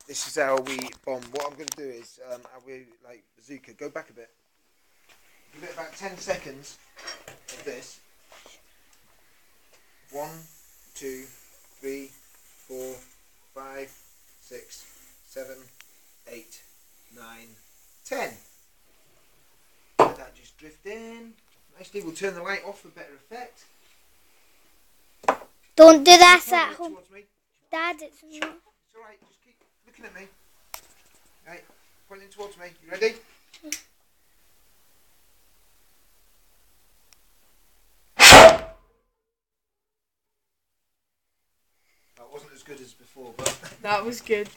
This is how we bomb. What I'm going to do is, we like bazooka. Go back a bit. Give it about 10 seconds of this. 1, 2, 3, 4, 5, 6, 7, 8, 9, 10. Let that just drift in. Nicely. We'll turn the light off for better effect. Don't do that at home. Dad, it's not. It's alright, just keep looking at me. Right, pointing towards me. You ready? That wasn't as good as before, but That was good.